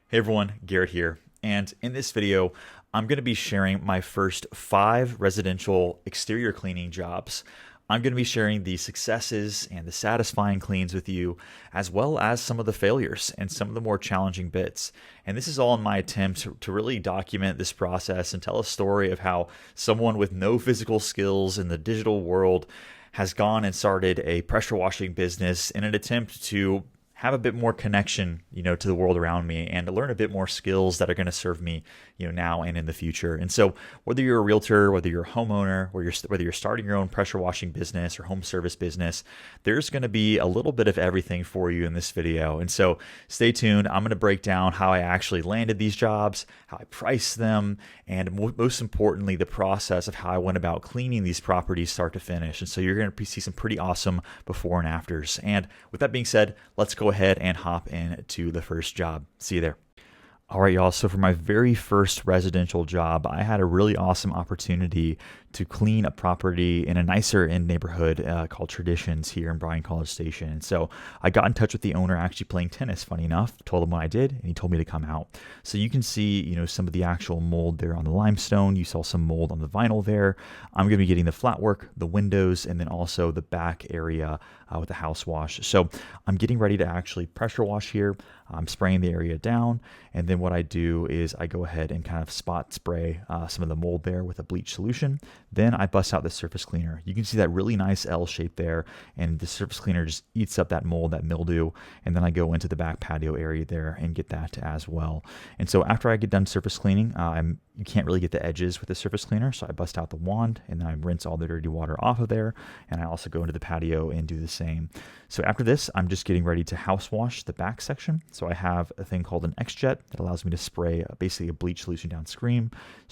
Hey everyone, Garrett here. And in this video, I'm going to be sharing my first 5 residential exterior cleaning jobs. I'm going to be sharing the successes and the satisfying cleans with you, as well as some of the failures and some of the more challenging bits. And this is all in my attempt to really document this process and tell a story of how someone with no physical skills in the digital world has gone and started a pressure washing business in an attempt to have a bit more connection, to the world around me and to learn a bit more skills that are going to serve me, now and in the future. And so whether you're a realtor, whether you're a homeowner, or whether you're starting your own pressure washing business or home service business, there's going to be a little bit of everything for you in this video. And so stay tuned. I'm going to break down how I actually landed these jobs, how I priced them, and most importantly, the process of how I went about cleaning these properties start to finish. And so you're going to see some pretty awesome before and afters. And with that being said, let's go ahead and hop into the first job. See you there. All right, y'all. So for my very first residential job, I had a really awesome opportunity to clean a property in a nicer end neighborhood called Traditions here in Bryan College Station. And so I got in touch with the owner actually playing tennis, funny enough, told him what I did, and he told me to come out. So you can see, some of the actual mold there on the limestone. You saw some mold on the vinyl there. I'm going to be getting the flat work, the windows, and then also the back area with the house wash. So I'm getting ready to actually pressure wash here. I'm spraying the area down, and then what I do is I go ahead and kind of spot spray some of the mold there with a bleach solution. Then I bust out the surface cleaner. You can see that really nice L shape there, and the surface cleaner just eats up that mold, that mildew, and then I go into the back patio area there and get that as well. And so after I get done surface cleaning, you can't really get the edges with the surface cleaner, so I bust out the wand and then I rinse all the dirty water off of there, and I also go into the patio and do the same. So after this, I'm just getting ready to house wash the back section. So I have a thing called an X-Jet that allows me to spray basically a bleach solution downstream,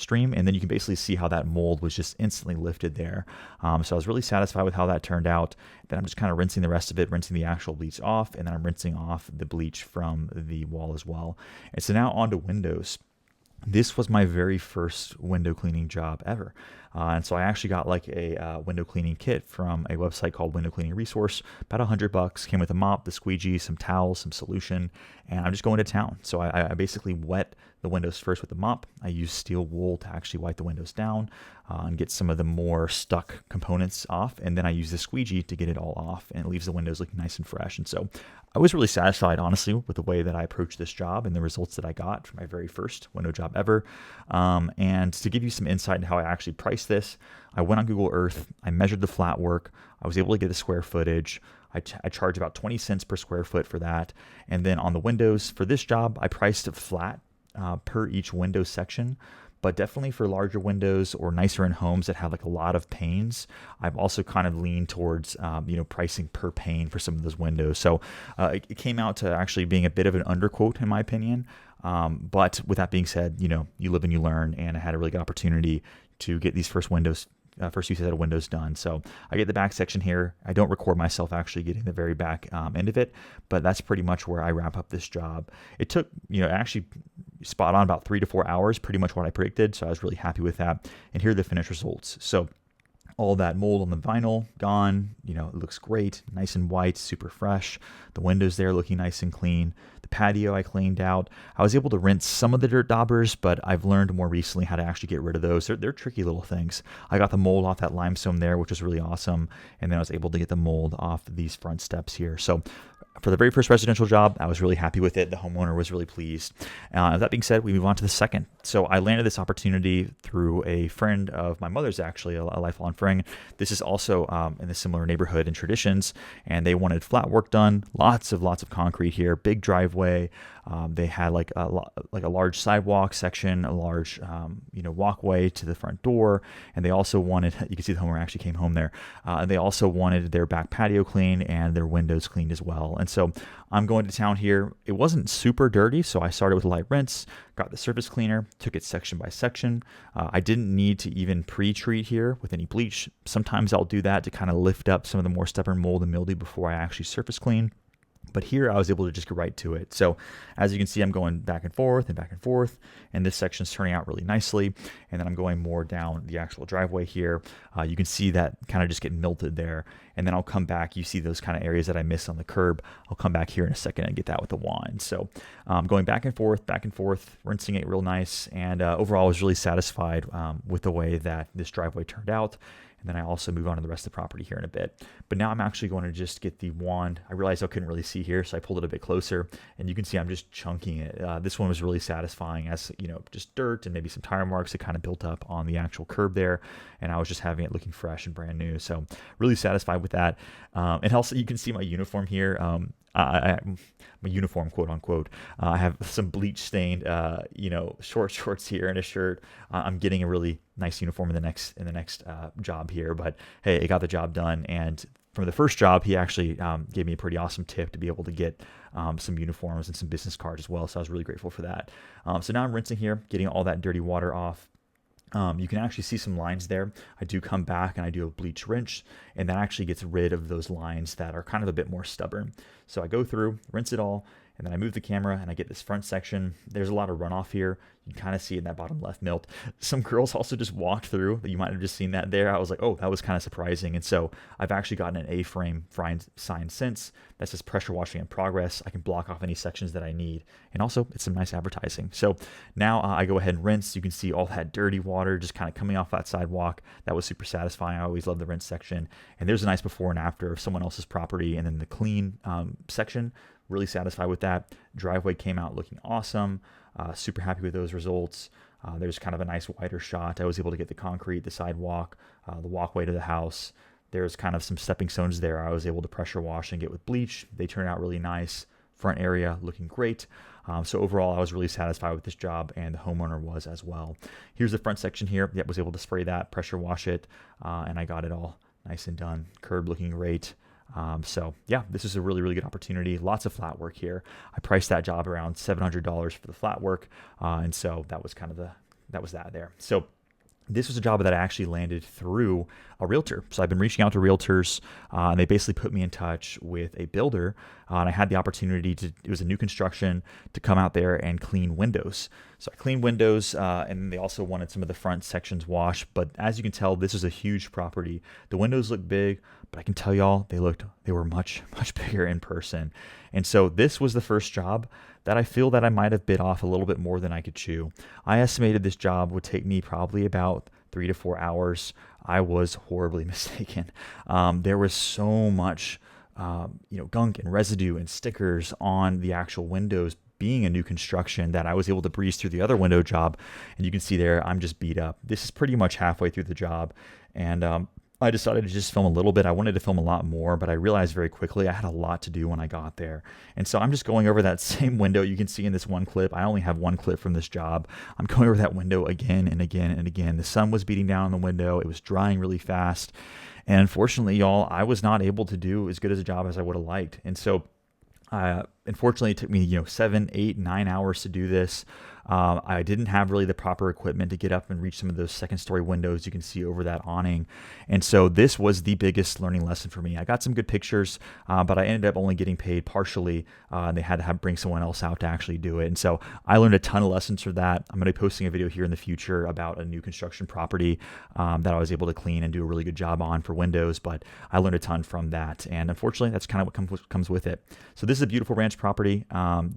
and then you can basically see how that mold was just instantly lifted there. So I was really satisfied with how that turned out. Then I'm just kind of rinsing the rest of it, rinsing the actual bleach off, and then I'm rinsing off the bleach from the wall as well. And so now on to windows. This was my very first window cleaning job ever. And so I actually got like a window cleaning kit from a website called Window Cleaning Resource, about $100, came with a mop, the squeegee, some towels, some solution, and I'm just going to town. So I basically wet the windows first with the mop. I use steel wool to actually wipe the windows down and get some of the more stuck components off. And then I use the squeegee to get it all off, and it leaves the windows looking nice and fresh. And so I was really satisfied, honestly, with the way that I approached this job and the results that I got for my very first window job ever. And to give you some insight into how I actually priced this, I went on Google Earth, I measured the flat work, I was able to get the square footage. I charge about 20 cents per square foot for that. And then on the windows for this job, I priced it flat per each window section. But definitely for larger windows or nicer in homes that have like a lot of panes, I've also kind of leaned towards, pricing per pane for some of those windows. So it came out to actually being a bit of an underquote in my opinion. But with that being said, you live and you learn, and I had a really good opportunity to get these first few set of windows done. So I get the back section here. I don't record myself actually getting the very back end of it, but that's pretty much where I wrap up this job. It took, actually spot on about 3 to 4 hours, pretty much what I predicted. So I was really happy with that. And here are the finished results. So all that mold on the vinyl gone, it looks great, nice and white, super fresh. The windows there looking nice and clean. The patio I cleaned out. I was able to rinse some of the dirt daubers, but I've learned more recently how to actually get rid of those. They're tricky little things. I got the mold off that limestone there, which was really awesome. And then I was able to get the mold off these front steps here. So for the very first residential job, I was really happy with it. The homeowner was really pleased. That being said, we move on to the second. So I landed this opportunity through a friend of my mother's, actually, a lifelong friend. This is also in a similar neighborhood in Traditions, and they wanted flat work done. Lots of concrete here, big driveway. They had like a large sidewalk section, a large walkway to the front door, and they also wanted, you can see the homeowner actually came home there, and they also wanted their back patio clean and their windows cleaned as well. And so I'm going to town here. It wasn't super dirty, so I started with a light rinse, got the surface cleaner, took it section by section. I didn't need to even pre-treat here with any bleach. Sometimes I'll do that to kind of lift up some of the more stubborn mold and mildew before I actually surface clean. But here I was able to just go right to it. So as you can see, I'm going back and forth and back and forth, and this section's turning out really nicely. And then I'm going more down the actual driveway here. You can see that kind of just getting milted there. And then I'll come back. You see those kind of areas that I missed on the curb. I'll come back here in a second and get that with the wand. So going back and forth, rinsing it real nice. And overall, I was really satisfied with the way that this driveway turned out. And then I also move on to the rest of the property here in a bit. But now I'm actually going to just get the wand. I realized I couldn't really see here, so I pulled it a bit closer. And you can see I'm just chunking it. This one was really satisfying, as just dirt and maybe some tire marks that kind of built up on the actual curb there. And I was just having it looking fresh and brand new. So really satisfied with that. And also you can see my uniform here. My uniform, quote unquote. I have some bleach stained, shorts here and a shirt. I'm getting a really nice uniform in the next job here, but hey, it got the job done. And from the first job, he actually gave me a pretty awesome tip to be able to get some uniforms and some business cards as well. So I was really grateful for that. So now I'm rinsing here, getting all that dirty water off. You can actually see some lines there. I do come back and I do a bleach rinse, and that actually gets rid of those lines that are kind of a bit more stubborn. So I go through, rinse it all, and then I move the camera and I get this front section. There's a lot of runoff here. You can kind of see in that bottom left milt. Some girls also just walked through. You might have just seen that there. I was like, oh, that was kind of surprising. And so I've actually gotten an A-frame sign since that says pressure washing in progress. I can block off any sections that I need. And also, it's some nice advertising. So now I go ahead and rinse. You can see all that dirty water just kind of coming off that sidewalk. That was super satisfying. I always love the rinse section. And there's a nice before and after of someone else's property. And then the clean section, really satisfied with that. Driveway came out looking awesome. Super happy with those results. There's kind of a nice wider shot. I was able to get the concrete, the sidewalk, the walkway to the house. There's kind of some stepping stones there. I was able to pressure wash and get with bleach. They turned out really nice. Front area looking great. So overall, I was really satisfied with this job, and the homeowner was as well. Here's the front section here. Yep, was able to spray that, pressure wash it, and I got it all nice and done. Curb looking great. So yeah, this is a really, really good opportunity. Lots of flat work here. I priced that job around $700 for the flat work. And so that was kind of that there. So this was a job that I actually landed through a realtor. So I've been reaching out to realtors, and they basically put me in touch with a builder. And I had the opportunity it was a new construction, to come out there and clean windows. So I cleaned windows, and they also wanted some of the front sections washed. But as you can tell, this is a huge property. The windows look big, but I can tell y'all they were much, much bigger in person. And so this was the first job that I feel that I might have bit off a little bit more than I could chew. I estimated this job would take me probably about 3 to 4 hours. I was horribly mistaken. There was so much, gunk and residue and stickers on the actual windows, being a new construction, that I was able to breeze through the other window job. And you can see there, I'm just beat up. This is pretty much halfway through the job. And I decided to just film a little bit. I wanted to film a lot more, but I realized very quickly I had a lot to do when I got there. And so I'm just going over that same window you can see in this one clip. I only have one clip from this job. I'm going over that window again and again and again. The sun was beating down on the window. It was drying really fast. And unfortunately, y'all, I was not able to do as good as a job as I would have liked. And so unfortunately, it took me 7, 8, 9 hours to do this. I didn't have really the proper equipment to get up and reach some of those second story windows you can see over that awning. And so this was the biggest learning lesson for me. I got some good pictures, but I ended up only getting paid partially. And they had to bring someone else out to actually do it. And so I learned a ton of lessons from that. I'm going to be posting a video here in the future about a new construction property that I was able to clean and do a really good job on for windows, but I learned a ton from that. And unfortunately, that's kind of what comes with it. So this is a beautiful ranch property.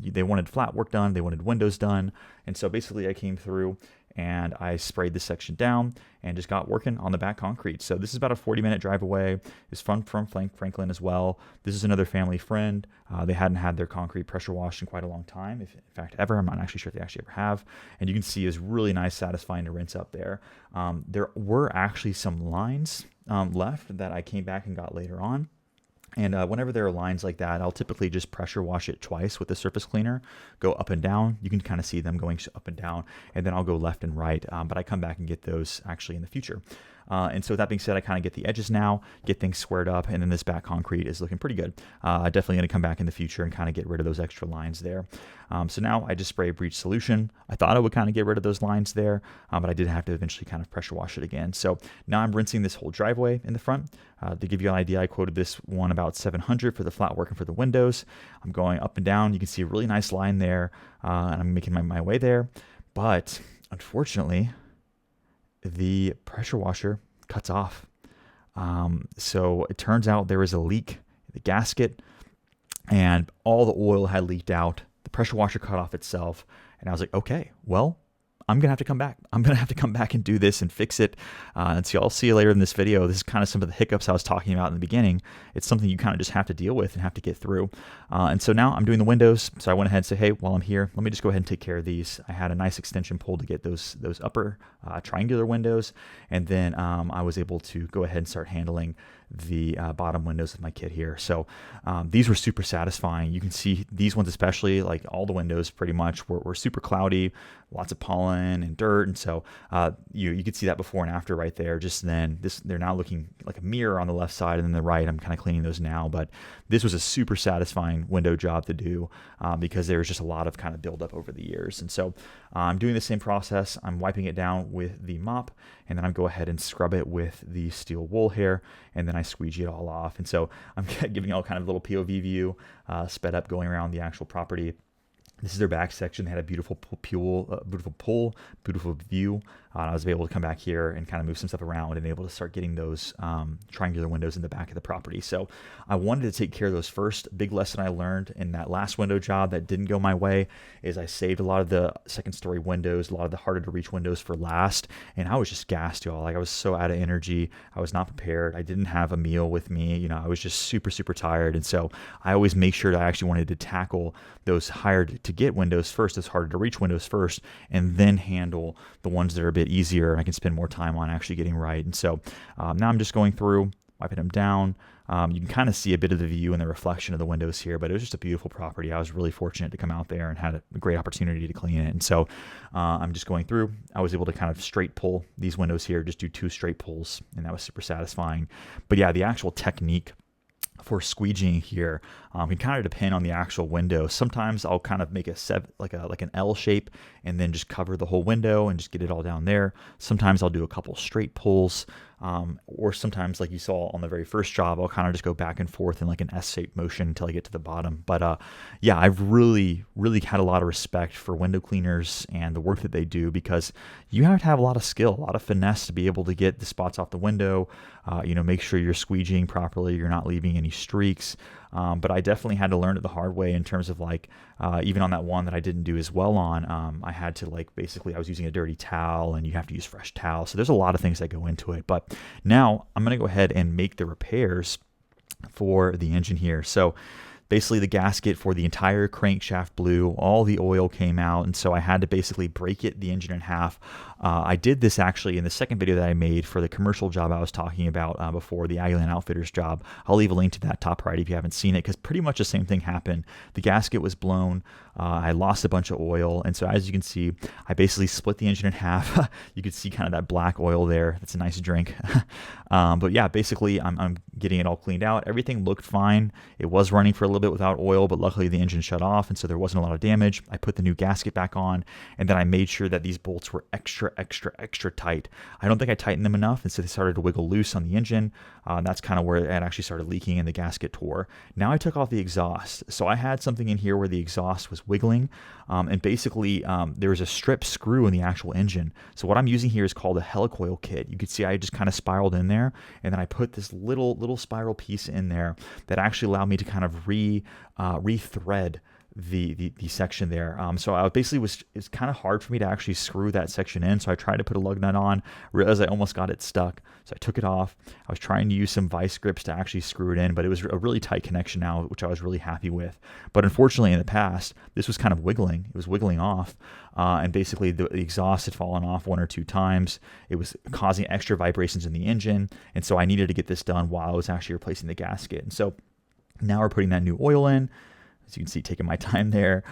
They wanted flat work done. They wanted windows done. And so basically I came through and I sprayed this section down and just got working on the back concrete. So this is about a 40-minute drive away. It's from Franklin as well. This is another family friend. They hadn't had their concrete pressure washed in quite a long time, if in fact ever. I'm not actually sure if they actually ever have. And you can see it's really nice, satisfying to rinse up there. There were actually some lines left that I came back and got later on. And whenever there are lines like that, I'll typically just pressure wash it twice with the surface cleaner, go up and down. You can kind of see them going up and down, and then I'll go left and right. But I come back and get those actually in the future. And so with that being said, I kind of get the edges now, get things squared up, and then this back concrete is looking pretty good. Definitely going to come back in the future and kind of get rid of those extra lines there. So now I just spray a breach solution. I thought I would kind of get rid of those lines there, but I did have to eventually kind of pressure wash it again. So now I'm rinsing this whole driveway in the front. To give you an idea, I quoted this one about $700 for the flat work and for the windows. I'm going up and down. You can see a really nice line there, and I'm making my way there. But unfortunately, the pressure washer cuts off. So it turns out there was a leak in the gasket, and all the oil had leaked out. The pressure washer cut off itself, and I was like, okay, well, I'm going to have to come back. I'm going to have to come back and do this and fix it. And so I'll see you later in this video. This is kind of some of the hiccups I was talking about in the beginning. It's something you kind of just have to deal with and have to get through. And so now I'm doing the windows. So I went ahead and said, hey, while I'm here, let me just go ahead and take care of these. I had a nice extension pull to get those upper triangular windows. And then I was able to go ahead and start handling the bottom windows with my kit here. So these were super satisfying. You can see these ones, especially, like all the windows pretty much were super cloudy, lots of pollen and dirt. And so you could see that before and after right there. Just then, they're now looking like a mirror on the left side, and then the right, I'm kind of cleaning those now. But this was a super satisfying window job to do because there was just a lot of kind of buildup over the years. And so I'm doing the same process. I'm wiping it down with the mop, and then I go ahead and scrub it with the steel wool here, and then I squeegee it all off. And so I'm giving you all kind of a little POV view, sped up, going around the actual property. This is their back section. They had a beautiful pool, beautiful view. I was able to come back here and kind of move some stuff around and able to start getting those triangular windows in the back of the property. So I wanted to take care of those first. Big lesson I learned in that last window job that didn't go my way is I saved a lot of the second story windows, a lot of the harder to reach windows for last. And I was just gassed, y'all. Like, I was so out of energy. I was not prepared. I didn't have a meal with me. You know, I was just super, super tired. And so I always make sure that I actually wanted to tackle those higher to get windows first, those harder to reach windows first, and then handle the ones that are a bit easier and I can spend more time on actually getting right. And so now I'm just going through, wiping them down. You can kind of see a bit of the view and the reflection of the windows here, but it was just a beautiful property. I was really fortunate to come out there and had a great opportunity to clean it. And so I'm just going through. I was able to kind of straight pull these windows here, just do 2 straight pulls, and that was super satisfying. But yeah, the actual technique for squeegeeing here can kind of depend on the actual window. Sometimes I'll kind of make like an L shape and then just cover the whole window and just get it all down there. Sometimes I'll do a couple straight pulls, or sometimes, like you saw on the very first job, I'll kind of just go back and forth in like an S-shaped motion until I get to the bottom. But yeah, I've really, really had a lot of respect for window cleaners and the work that they do, because you have to have a lot of skill, a lot of finesse to be able to get the spots off the window, make sure you're squeegeeing properly, you're not leaving any streaks. But I definitely had to learn it the hard way in terms of like, even on that one that I didn't do as well on, I had to basically I was using a dirty towel, and you have to use fresh towel. So there's a lot of things that go into it. But now I'm going to go ahead and make the repairs for the engine here. So basically the gasket for the entire crankshaft blew, all the oil came out, and so I had to basically break the engine in half. I did this actually in the second video that I made for the commercial job I was talking about before, the Aguilan Outfitters job. I'll leave a link to that top right if you haven't seen it, because pretty much the same thing happened. The gasket was blown. I lost a bunch of oil, and so as you can see, I basically split the engine in half. You could see kind of that black oil there. That's a nice drink. But yeah, basically I'm getting it all cleaned out. Everything looked fine. It was running for a little bit without oil, but luckily the engine shut off, and so there wasn't a lot of damage. I put the new gasket back on, and then I made sure that these bolts were extra tight. I don't think I tightened them enough, and so they started to wiggle loose on the engine. That's kind of where it actually started leaking and the gasket tore. Now I took off the exhaust. So I had something in here where the exhaust was wiggling, and basically there was a strip screw in the actual engine. So what I'm using here is called a helicoil kit. You could see I just kind of spiraled in there, and then I put this little spiral piece in there that actually allowed me to kind of re-thread the section there. So I basically it's kind of hard for me to actually screw that section in. So I tried to put a lug nut on, realized I almost got it stuck. So I took it off. I was trying to use some vice grips to actually screw it in, but it was a really tight connection now, which I was really happy with. But unfortunately in the past, this was kind of wiggling. It was wiggling off. And basically the exhaust had fallen off 1 or 2 times. It was causing extra vibrations in the engine. And so I needed to get this done while I was actually replacing the gasket. And so now we're putting that new oil in. As you can see, taking my time there.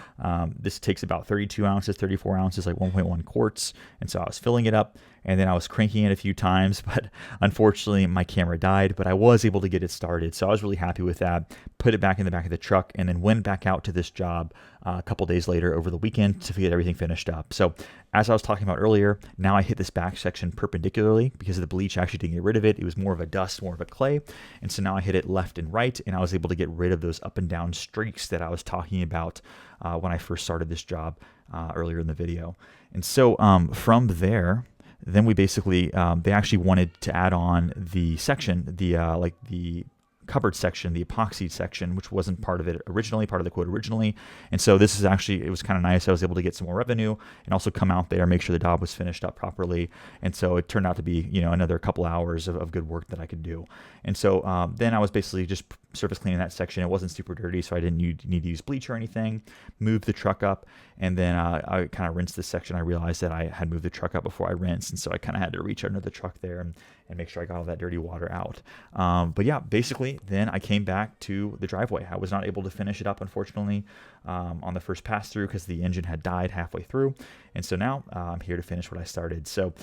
This takes about 32 ounces, 34 ounces, like 1.1 quarts. And so I was filling it up, and then I was cranking it a few times, but unfortunately my camera died, but I was able to get it started. So I was really happy with that. Put it back in the back of the truck, and then went back out to this job a couple days later over the weekend to get everything finished up. So as I was talking about earlier, now I hit this back section perpendicularly because of the bleach actually didn't get rid of it. It was more of a dust, more of a clay. And so now I hit it left and right, and I was able to get rid of those up and down streaks that I was talking about when I first started this job earlier in the video. And so from there, then we basically, they actually wanted to add on the section, the cupboard section, the epoxy section, which wasn't part of it originally, part of the quote originally. And so this is actually, it was kind of nice. I was able to get some more revenue and also come out there, make sure the job was finished up properly. And so it turned out to be, another couple hours of good work that I could do. And so then I was basically just surface cleaning that section. It wasn't super dirty, so I didn't need to use bleach or anything. Moved the truck up, and then I kind of rinsed this section. I realized that I had moved the truck up before I rinsed, and so I kind of had to reach under the truck there and make sure I got all that dirty water out. But yeah, basically, then I came back to the driveway. I was not able to finish it up, unfortunately, on the first pass through because the engine had died halfway through. And so now I'm here to finish what I started. So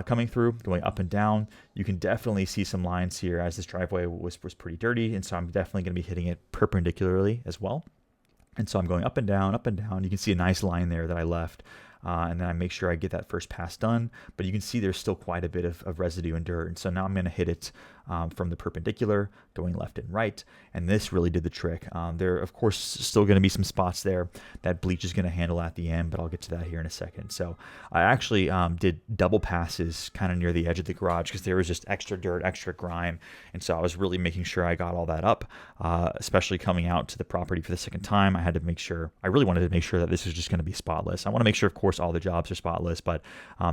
coming through, going up and down, you can definitely see some lines here as this driveway was pretty dirty. And so I'm definitely going to be hitting it perpendicularly as well. And so I'm going up and down, up and down. You can see a nice line there that I left. And then I make sure I get that first pass done. But you can see there's still quite a bit of residue and dirt. And so now I'm going to hit it from the perpendicular, going left and right. And this really did the trick. There, of course, still going to be some spots there that bleach is going to handle at the end, but I'll get to that here in a second. So I actually did double passes kind of near the edge of the garage because there was just extra dirt, extra grime. And so I was really making sure I got all that up, especially coming out to the property for the second time. I really wanted to make sure that this was just going to be spotless. I want to make sure, of course, all the jobs are spotless, but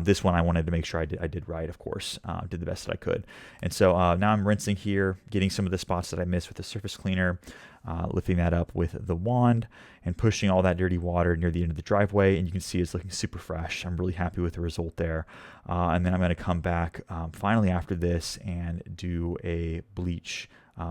this one I wanted to make sure I did right, of course, did the best that I could. And so now I'm rinsing here, getting some of the spots that I missed with the surface cleaner, lifting that up with the wand and pushing all that dirty water near the end of the driveway. And you can see it's looking super fresh. I'm really happy with the result there. And then I'm going to come back finally after this and do a bleach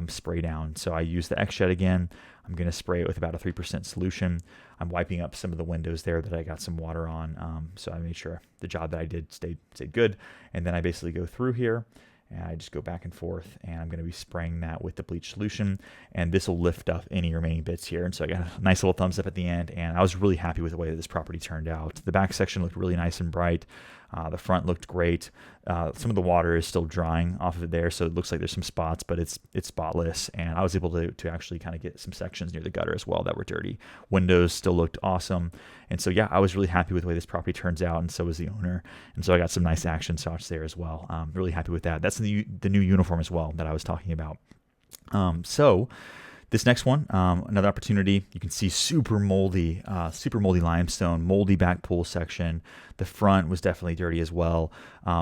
spray down. So I use the X-Shed again. I'm going to spray it with about a 3% solution. I'm wiping up some of the windows there that I got some water on. So I made sure the job that I did stayed good. And then I basically go through here and I just go back and forth, and I'm going to be spraying that with the bleach solution, and this will lift up any remaining bits here. And so I got a nice little thumbs up at the end, and I was really happy with the way that this property turned out. The back section looked really nice and bright. The front looked great. Some of the water is still drying off of it there, so it looks like there's some spots, but it's spotless. And I was able to actually kind of get some sections near the gutter as well that were dirty. Windows still looked awesome. And so, yeah, I was really happy with the way this property turns out, and so was the owner. And so I got some nice action shots there as well. Really happy with that. That's the new uniform as well that I was talking about. So this next one, another opportunity. You can see super moldy limestone, moldy back pool section. The front was definitely dirty as well.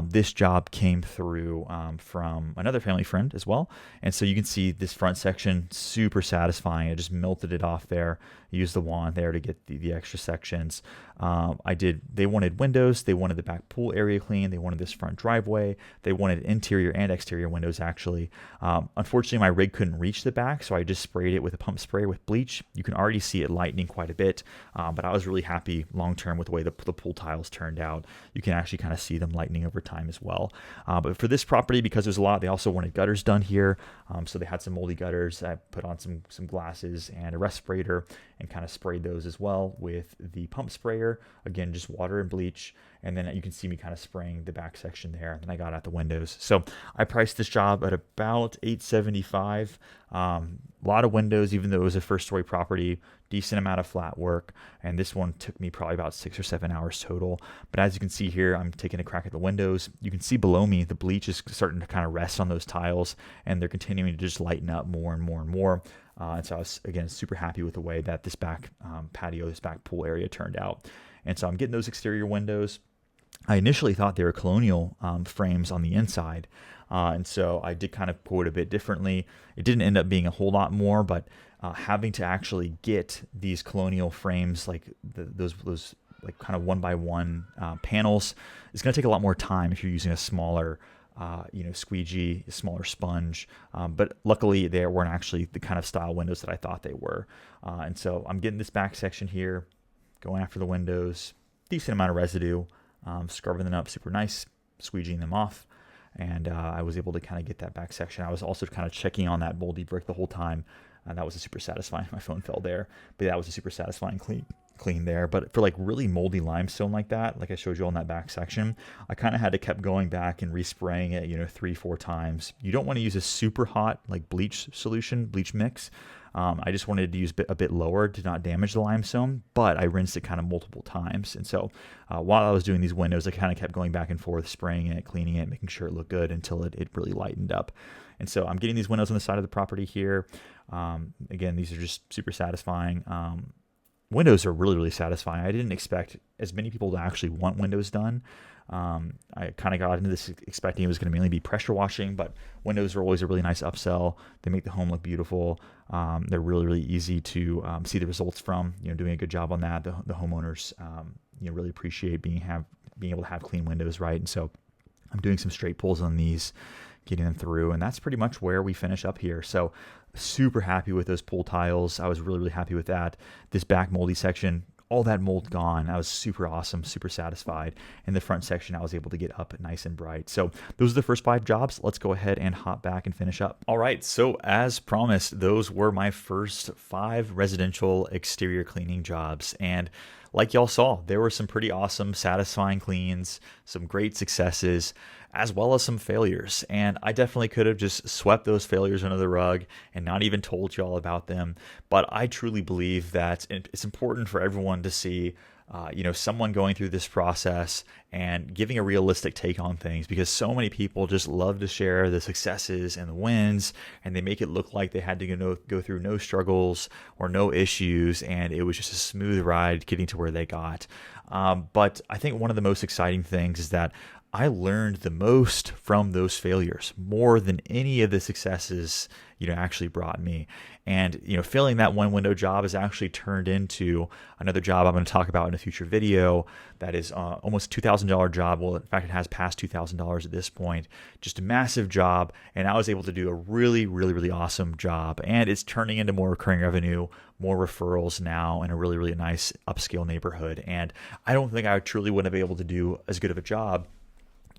This job came through from another family friend as well. And so you can see this front section, super satisfying. I just melted it off there. Used the wand there to get the extra sections. They wanted windows. They wanted the back pool area clean. They wanted this front driveway. They wanted interior and exterior windows, actually. Unfortunately, my rig couldn't reach the back, so I just sprayed it with a pump spray with bleach. You can already see it lightening quite a bit, but I was really happy long-term with the way the pool tiles turned out. You can actually kind of see them lightening over time as well. But for this property, because there's a lot, they also wanted gutters done here. So they had some moldy gutters. I put on some glasses and a respirator and kind of sprayed those as well with the pump sprayer. Again, just water and bleach. And then you can see me kind of spraying the back section there. And then I got out the windows. So I priced this job at about $875. A lot of windows, even though it was a first-story property, decent amount of flat work. And this one took me probably about 6 or 7 hours total. But as you can see here, I'm taking a crack at the windows. You can see below me, the bleach is starting to kind of rest on those tiles, and they're continuing to just lighten up more and more and more. And so I was, again, super happy with the way that this back patio, this back pool area turned out. And so I'm getting those exterior windows. I initially thought they were colonial frames on the inside. And so I did kind of quote a bit differently. It didn't end up being a whole lot more, but having to actually get these colonial frames, like those like kind of one by one panels, is going to take a lot more time if you're using a smaller squeegee, smaller sponge. But luckily they weren't actually the kind of style windows that I thought they were. And so I'm getting this back section here, going after the windows, decent amount of residue, scrubbing them up super nice, squeegeeing them off. And I was able to kind of get that back section. I was also kind of checking on that moldy brick the whole time. And that was a super satisfying. My phone fell there, but that was a super satisfying clean there. But for like really moldy limestone like that, like I showed you on that back section, I kind of had to kept going back and respraying it, 3-4 times. You don't want to use a super hot like bleach mix. I just wanted to use a bit lower to not damage the limestone, but I rinsed it kind of multiple times. And so while I was doing these windows, I kind of kept going back and forth, spraying it, cleaning it, making sure it looked good until it really lightened up. And so I'm getting these windows on the side of the property here. Again, these are just super satisfying. Windows are really, really satisfying. I didn't expect as many people to actually want windows done. I kind of got into this expecting it was going to mainly be pressure washing, but windows are always a really nice upsell. They make the home look beautiful. They're really, really easy to see the results from. Doing a good job on that. The homeowners really appreciate being able to have clean windows, right? And so I'm doing some straight pulls on these, getting them through, and that's pretty much where we finish up here. So super happy with those pull tiles. I was really, really happy with that. This back moldy section, all that mold gone. I was super awesome, super satisfied. In the front section, I was able to get up nice and bright. So those are the first 5 jobs. Let's go ahead and hop back and finish up. All right, so as promised, those were my first 5 residential exterior cleaning jobs. And like y'all saw, there were some pretty awesome, satisfying cleans, some great successes, as well as some failures. And I definitely could have just swept those failures under the rug and not even told y'all about them. But I truly believe that it's important for everyone to see someone going through this process and giving a realistic take on things, because so many people just love to share the successes and the wins, and they make it look like they had to go through no struggles or no issues, and it was just a smooth ride getting to where they got. But I think one of the most exciting things is that I learned the most from those failures, more than any of the successes, actually brought me. And, filling that one window job has actually turned into another job I'm going to talk about in a future video. That is almost $2,000 job. Well, in fact, it has passed $2,000 at this point. Just a massive job. And I was able to do a really, really, really awesome job. And it's turning into more recurring revenue, more referrals now, in a really, really nice upscale neighborhood. And I don't think I truly would have been able to do as good of a job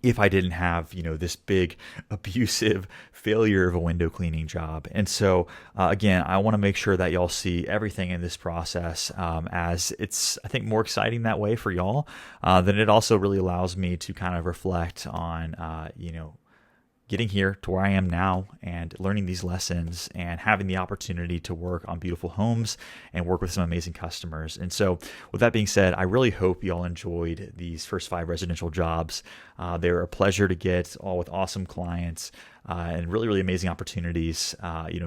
if I didn't have, this big abusive failure of a window cleaning job. And so, again, I want to make sure that y'all see everything in this process as it's, I think, more exciting that way for y'all. Then it also really allows me to kind of reflect on, getting here to where I am now and learning these lessons and having the opportunity to work on beautiful homes and work with some amazing customers. And so with that being said, I really hope y'all enjoyed these first 5 residential jobs. They were a pleasure to get, all with awesome clients and really, really amazing opportunities,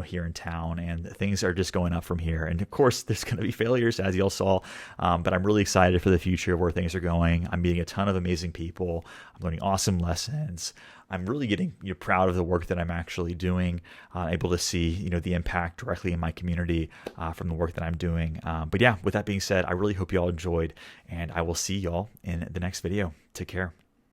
here in town, and things are just going up from here. And of course, there's going to be failures, as y'all saw, but I'm really excited for the future of where things are going. I'm meeting a ton of amazing people. I'm learning awesome lessons. I'm really getting proud of the work that I'm actually doing, able to see the impact directly in my community from the work that I'm doing. But yeah, with that being said, I really hope you all enjoyed, and I will see y'all in the next video. Take care.